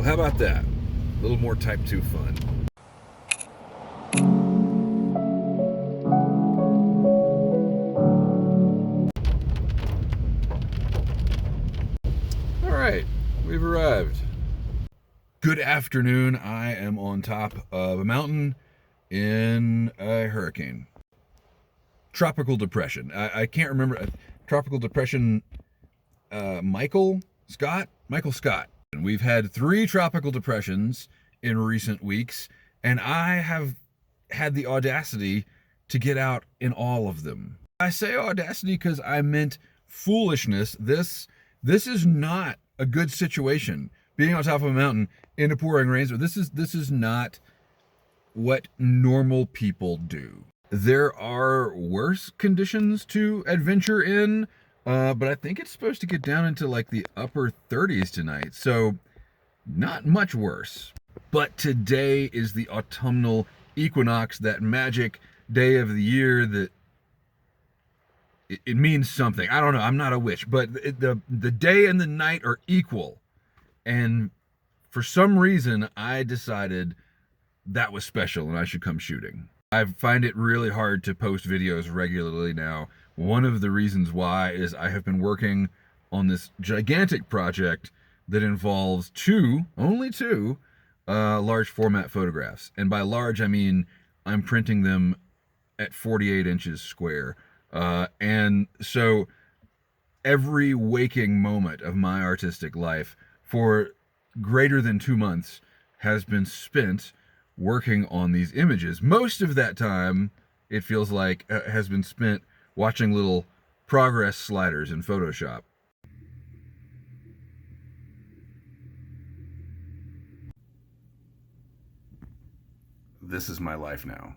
how about that? A little more Type 2 fun. All right, we've arrived. Good afternoon. I am on top of a mountain in a hurricane. Tropical depression. I can't remember. Tropical depression, Michael Scott? Michael Scott. We've had 3 tropical depressions in recent weeks, and I have had the audacity to get out in all of them. I say audacity because I meant foolishness. This is not a good situation. Being on top of a mountain in a pouring rainstorm. This is not what normal people do. There are worse conditions to adventure in, but I think it's supposed to get down into like the upper 30s tonight, so not much worse. But today is the autumnal equinox, that magic day of the year that it means something. I don't know, I'm not a witch, but the day and the night are equal. And for some reason, I decided that was special and I should come shooting. I find it really hard to post videos regularly now. One of the reasons why is I have been working on this gigantic project that involves only two large format photographs. And by large, I mean I'm printing them at 48 inches square. And so every waking moment of my artistic life for greater than 2 months has been spent working on these images. Most of that time, it feels like, has been spent watching little progress sliders in Photoshop. This is my life now.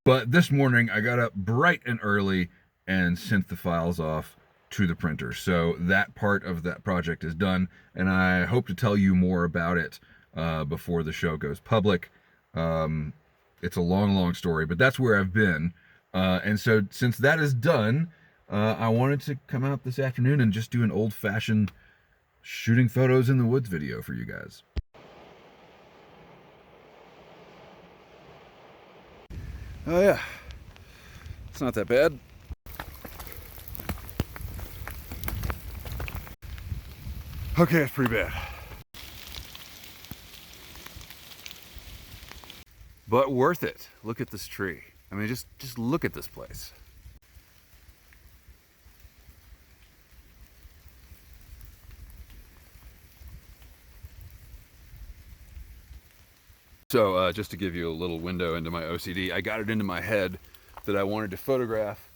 But this morning, I got up bright and early and sent the files off to the printer. So that part of that project is done, and I hope to tell you more about it before the show goes public. It's a long story, but that's where I've been. And so since that is done, I wanted to come out this afternoon and just do an old-fashioned shooting photos in the woods video for you guys. Oh yeah, it's not that bad. Okay, it's pretty bad. But worth it. Look at this tree. I mean, just look at this place. So just to give you a little window into my OCD, I got it into my head that I wanted to photograph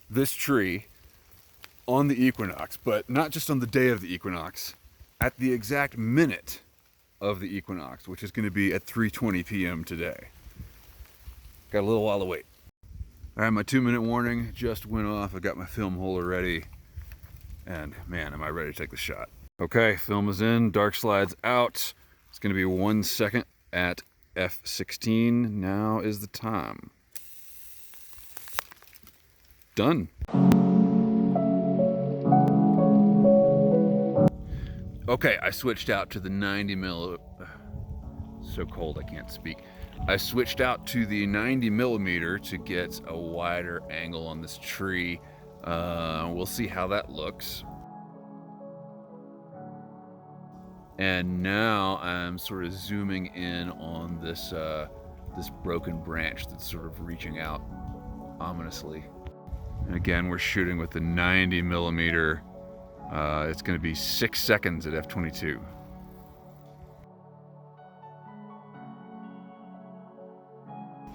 this tree on the equinox, but not just on the day of the equinox, at the exact minute of the equinox, which is going to be at 3:20 p.m. today. Got a little while to wait. All right, my 2-minute warning just went off. I got my film holder ready, and man, am I ready to take the shot. Okay, film is in, dark slides out. It's going to be 1 second at f16. Now is the time. Done. Okay, I switched out to the 90 millimeter. So cold I can't speak. I switched out to the 90 millimeter to get a wider angle on this tree. We'll see how that looks. And now I'm sort of zooming in on this this broken branch that's sort of reaching out ominously. And again, we're shooting with the 90 millimeter. It's going to be 6 seconds at f22.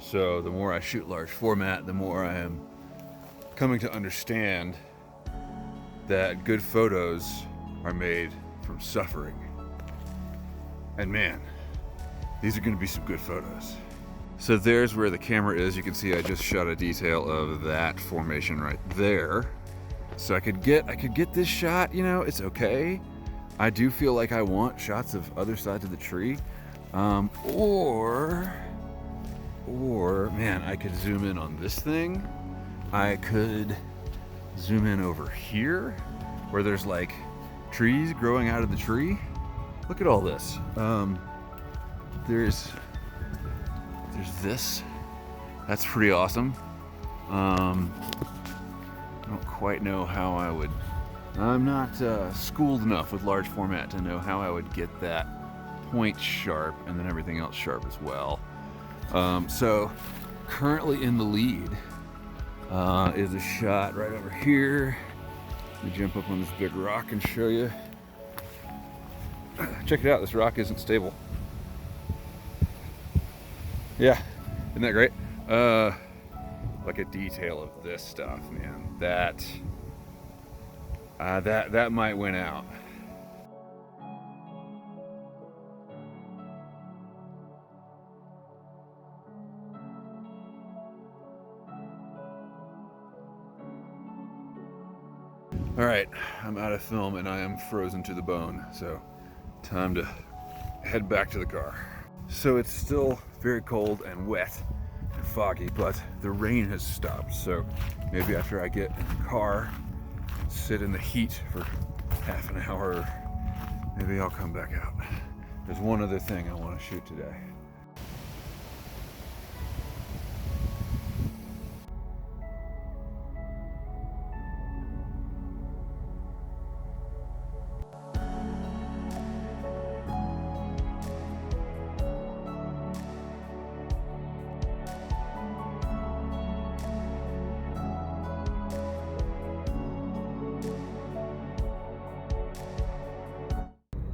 So the more I shoot large format, the more I am coming to understand that good photos are made from suffering. And man, these are going to be some good photos. So there's where the camera is. You can see I just shot a detail of that formation right there. So I could get this shot, you know, it's okay. I do feel like I want shots of other sides of the tree. Or man, I could zoom in on this thing. I could zoom in over here where there's like trees growing out of the tree. Look at all this. there's this. That's pretty awesome. I don't quite know how I would. I'm not schooled enough with large format to know how I would get that point sharp and then everything else sharp as well. So currently in the lead is a shot right over here. Let me jump up on this big rock and show you. Check it out, this rock isn't stable. Yeah, isn't that great? Like a detail of this stuff, man. That might win out. All right, I'm out of film and I am frozen to the bone, so time to head back to the car. So it's still very cold and wet and foggy, but the rain has stopped. So maybe after I get in the car and sit in the heat for half an hour, maybe I'll come back out. There's one other thing I want to shoot today.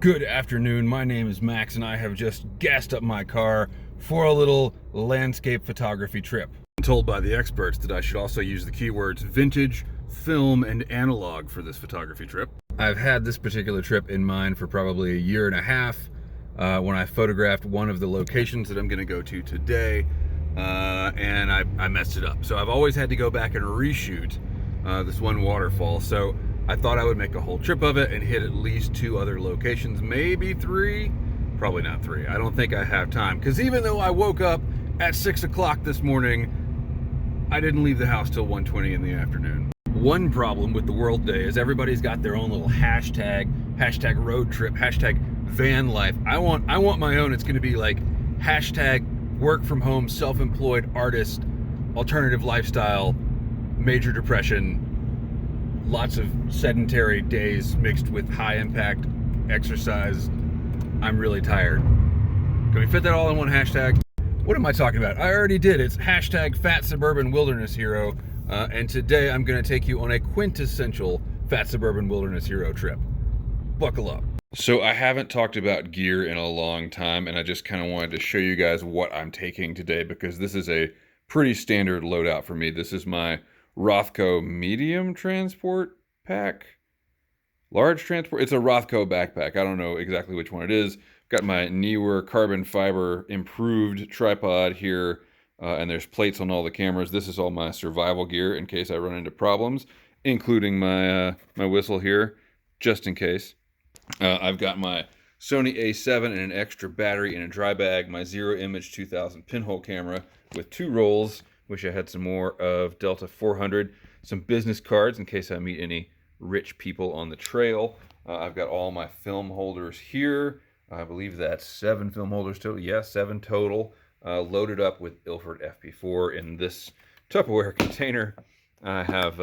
Good afternoon, my name is Max and I have just gassed up my car for a little landscape photography trip. I'm told by the experts that I should also use the keywords vintage, film, and analog for this photography trip. I've had this particular trip in mind for probably a year and a half when I photographed one of the locations that I'm gonna go to today, and I messed it up. So I've always had to go back and reshoot this one waterfall. So I thought I would make a whole trip of it and hit at least 2 other locations, maybe 3, probably not 3. I don't think I have time, because even though I woke up at 6 o'clock this morning, I didn't leave the house till 1:20 in the afternoon. One problem with the world today is everybody's got their own little hashtag road trip, hashtag van life. I want my own. It's gonna be like hashtag work from home, self-employed artist, alternative lifestyle, major depression, lots of sedentary days mixed with high impact exercise. I'm really tired. Can we fit that all in one hashtag? What am I talking about? I already did. It's hashtag Fat Suburban Wilderness Hero. And today I'm gonna take you on a quintessential Fat Suburban Wilderness Hero trip. Buckle up. So I haven't talked about gear in a long time, and I just kind of wanted to show you guys what I'm taking today, because this is a pretty standard loadout for me. This is my Rothko medium transport pack, large transport. It's a Rothko backpack. I don't know exactly which one it is. Got my Neewer carbon fiber improved tripod here, and there's plates on all the cameras. This is all my survival gear in case I run into problems, including my my whistle here, just in case. I've got my Sony A7 and an extra battery in a dry bag, my Zero Image 2000 pinhole camera with 2 rolls. Wish I had some more of Delta 400, some business cards in case I meet any rich people on the trail. I've got all my film holders here. I believe that's 7 film holders total. Yeah, 7 total. Loaded up with Ilford FP4 in this Tupperware container. I have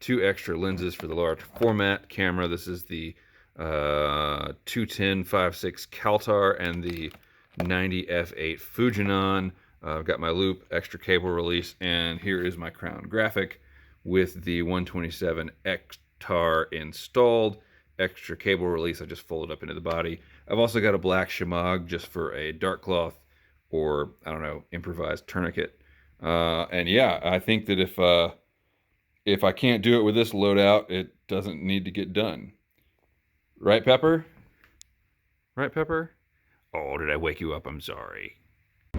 2 extra lenses for the large format camera. This is the 210 5.6 Kaltar and the 90 f8 Fujinon. I've got my loop, extra cable release, and here is my crown graphic with the 127 XTAR installed. Extra cable release, I just folded up into the body. I've also got a black shemagh just for a dark cloth or, I don't know, improvised tourniquet. And yeah, I think that if I can't do it with this loadout, it doesn't need to get done. Right, Pepper? Right, Pepper? Oh, did I wake you up? I'm sorry.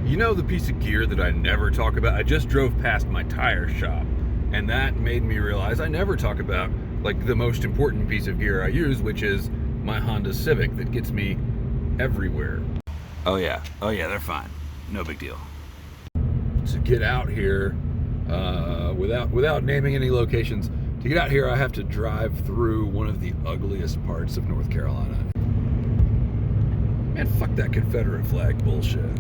You know the piece of gear that I never talk about? I just drove past my tire shop, and that made me realize I never talk about like the most important piece of gear I use, which is my Honda Civic that gets me everywhere. Oh yeah, they're fine. No big deal. To get out here, without naming any locations, to get out here I have to drive through one of the ugliest parts of North Carolina. man, fuck that Confederate flag bullshit.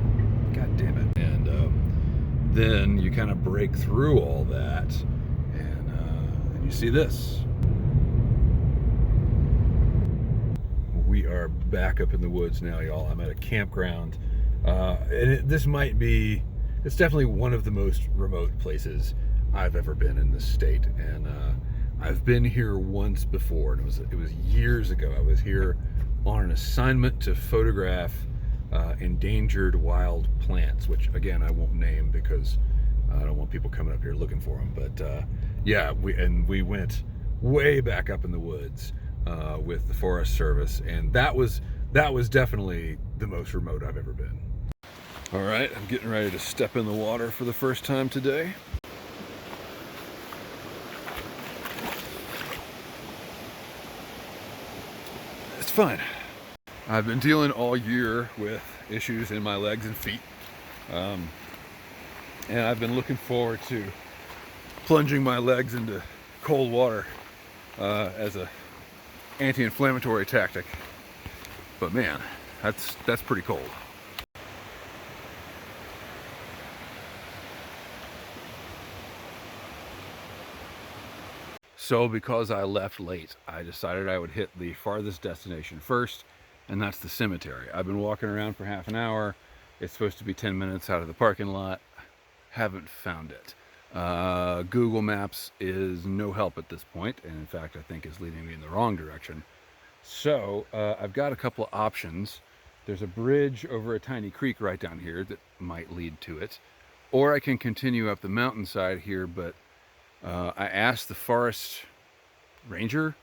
God damn it. And then you kind of break through all that, and you see this. We are back up in the woods now, y'all. I'm at a campground. It's definitely one of the most remote places I've ever been in this state. And I've been here once before, and it was years ago. I was here on an assignment to photograph endangered wild plants, which again I won't name because I don't want people coming up here looking for them. But yeah, we went way back up in the woods with the Forest Service, and that was definitely the most remote I've ever been. All right, I'm getting ready to step in the water for the first time today. It's fine. I've been dealing all year with issues in my legs and feet, and I've been looking forward to plunging my legs into cold water as a anti-inflammatory tactic. But man, that's pretty cold. So because I left late, I decided I would hit the farthest destination first, and that's the cemetery. I've been walking around for half an hour. It's supposed to be 10 minutes out of the parking lot. Haven't found it. Google Maps is no help at this point, and in fact I think is leading me in the wrong direction. So I've got a couple of options. There's a bridge over a tiny creek right down here that might lead to it, or I can continue up the mountainside here, but I asked the forest ranger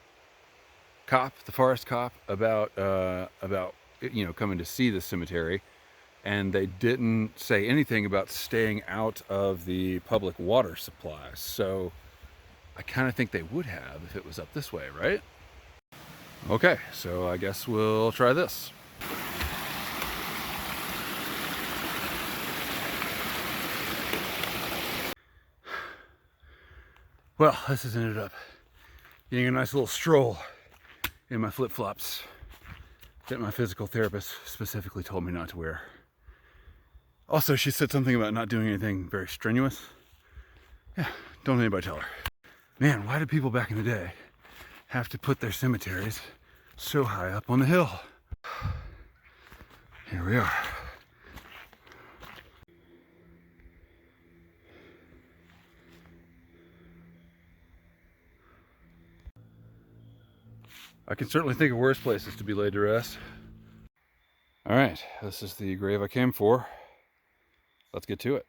cop, the forest cop, about coming to see the cemetery, and they didn't say anything about staying out of the public water supply. So I kind of think they would have if it was up this way, right? Okay, so I guess we'll try this. Well, this has ended up being a nice little stroll in my flip-flops that my physical therapist specifically told me not to wear. Also, she said something about not doing anything very strenuous. Yeah, don't anybody tell her. Man, why did people back in the day have to put their cemeteries so high up on the hill? Here we are. I can certainly think of worse places to be laid to rest. All right, this is the grave I came for. Let's get to it.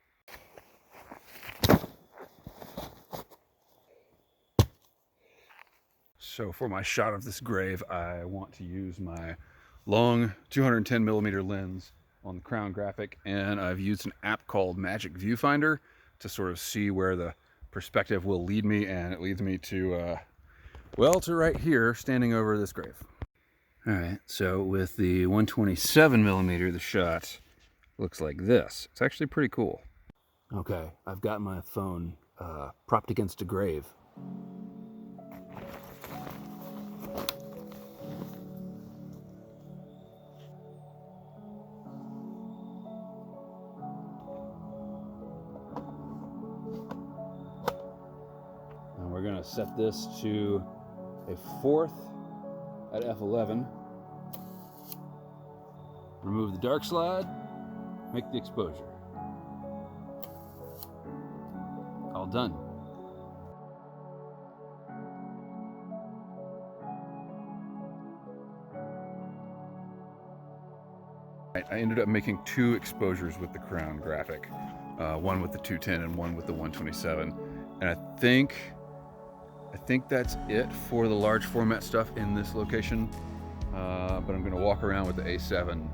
So for my shot of this grave, I want to use my long 210 millimeter lens on the crown graphic, and I've used an app called Magic Viewfinder to sort of see where the perspective will lead me, and it leads me to to right here, standing over this grave. All right, so with the 127 millimeter, the shot looks like this. It's actually pretty cool. Okay, I've got my phone propped against a grave. And we're gonna set this to a 4th at f11. Remove the dark slide, make the exposure. All done. I ended up making 2 exposures with the crown graphic, one with the 210 and one with the 127, and I think that's it for the large format stuff in this location, but I'm going to walk around with the A7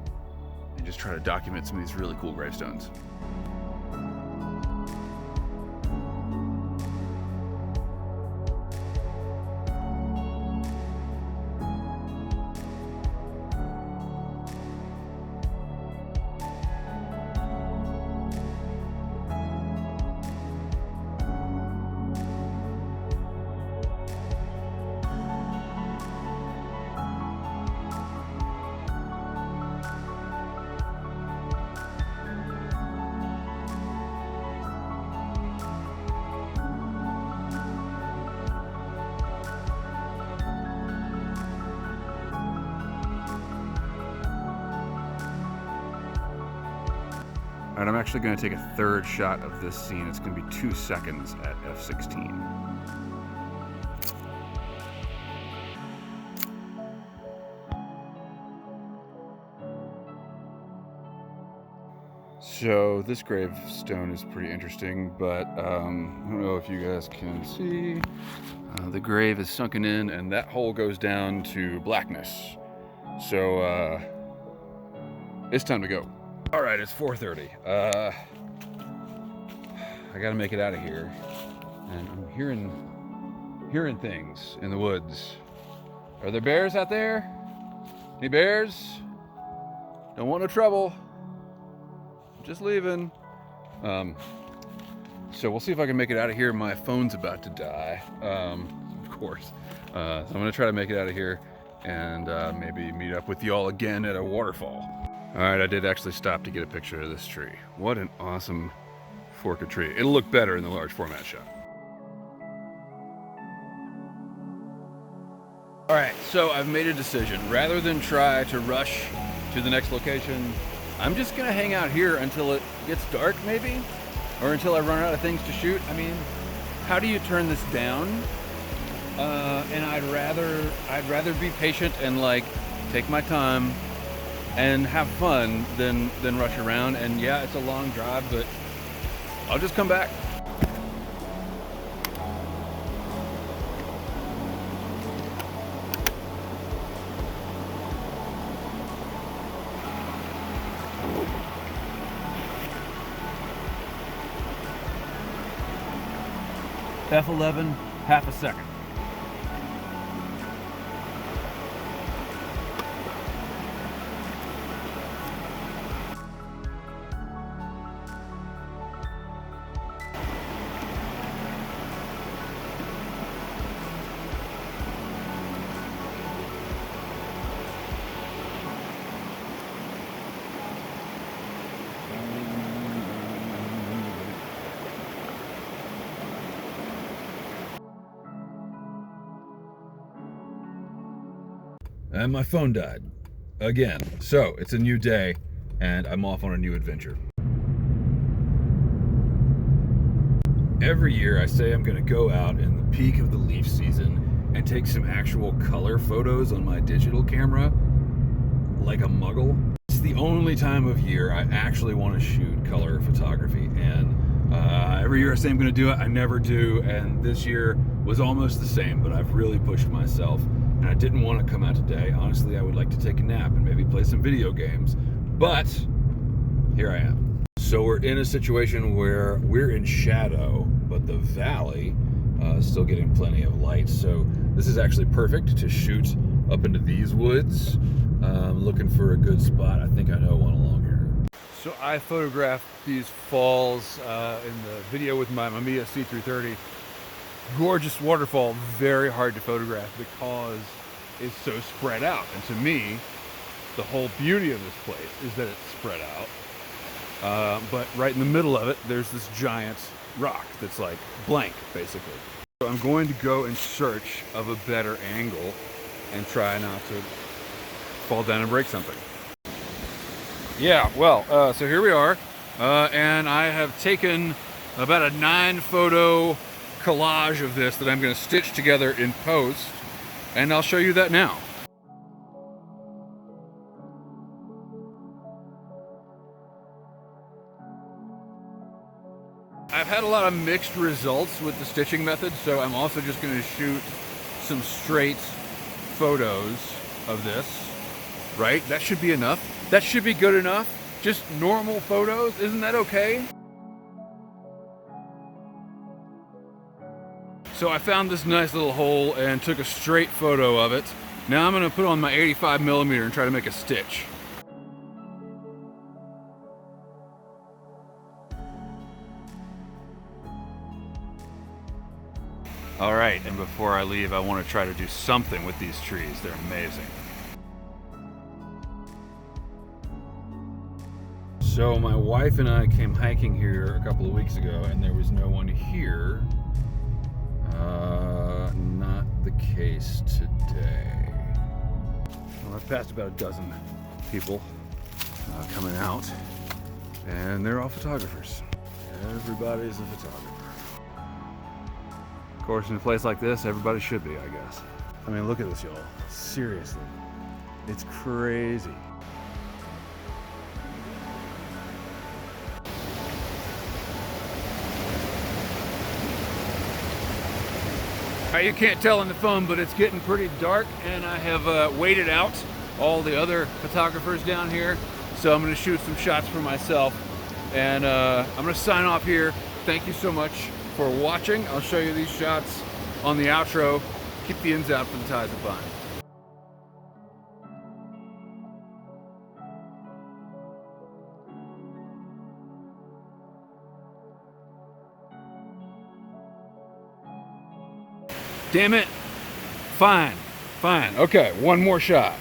and just try to document some of these really cool gravestones. Alright, I'm actually going to take a third shot of this scene. It's going to be 2 seconds at f16. So this gravestone is pretty interesting, but I don't know if you guys can see. The grave is sunken in, and that hole goes down to blackness. So it's time to go. All right, it's 4:30. I gotta make it out of here, and I'm hearing things in the woods. Are there bears out there? Any bears? Don't want no trouble. Just leaving. So we'll see if I can make it out of here. My phone's about to die, of course. So I'm gonna try to make it out of here and maybe meet up with y'all again at a waterfall. All right, I did actually stop to get a picture of this tree. What an awesome fork of tree. It'll look better in the large format shot. All right, so I've made a decision. Rather than try to rush to the next location, I'm just gonna hang out here until it gets dark maybe, or until I run out of things to shoot. I mean, how do you turn this down? And I'd rather be patient and like take my time and have fun than rush around. And yeah, it's a long drive, but I'll just come back. F11, half a second. And my phone died again. So it's a new day and I'm off on a new adventure. Every year I say I'm gonna go out in the peak of the leaf season and take some actual color photos on my digital camera, like a muggle. It's the only time of year I actually want to shoot color photography, and every year I say I'm gonna do it, I never do, and this year was almost the same, but I've really pushed myself. And I didn't want to come out today. Honestly, I would like to take a nap and maybe play some video games, but here I am. So we're in a situation where we're in shadow, but the valley is still getting plenty of light. So this is actually perfect to shoot up into these woods. Looking for a good spot. I think I know one along here. So I photographed these falls in the video with my Mamiya C330. Gorgeous waterfall, very hard to photograph because it's so spread out. And to me, the whole beauty of this place is that it's spread out. But right in the middle of it, there's this giant rock that's like blank, basically. So I'm going to go in search of a better angle and try not to fall down and break something. Yeah, well, so here we are. And I have taken about a 9-photo collage of this that I'm going to stitch together in post, and I'll show you that now. I've had a lot of mixed results with the stitching method, so I'm also just going to shoot some straight photos of this, right? That should be enough. That should be good enough. Just normal photos, isn't that okay? So I found this nice little hole and took a straight photo of it. Now I'm gonna put on my 85mm and try to make a stitch. All right, and before I leave, I want to try to do something with these trees. They're amazing. So my wife and I came hiking here a couple of weeks ago, and there was no one here. Not the case today. Well, I've passed about a dozen people coming out. And they're all photographers. Everybody's a photographer. Of course, in a place like this, everybody should be, I guess. I mean, look at this, y'all. Seriously. It's crazy. You can't tell on the phone, but it's getting pretty dark, and I have waited out all the other photographers down here, so I'm going to shoot some shots for myself, and I'm going to sign off here. Thank you so much for watching. I'll show you these shots on the outro. Keep the ends out for the ties of fun. Damn it. Fine. Okay, one more shot.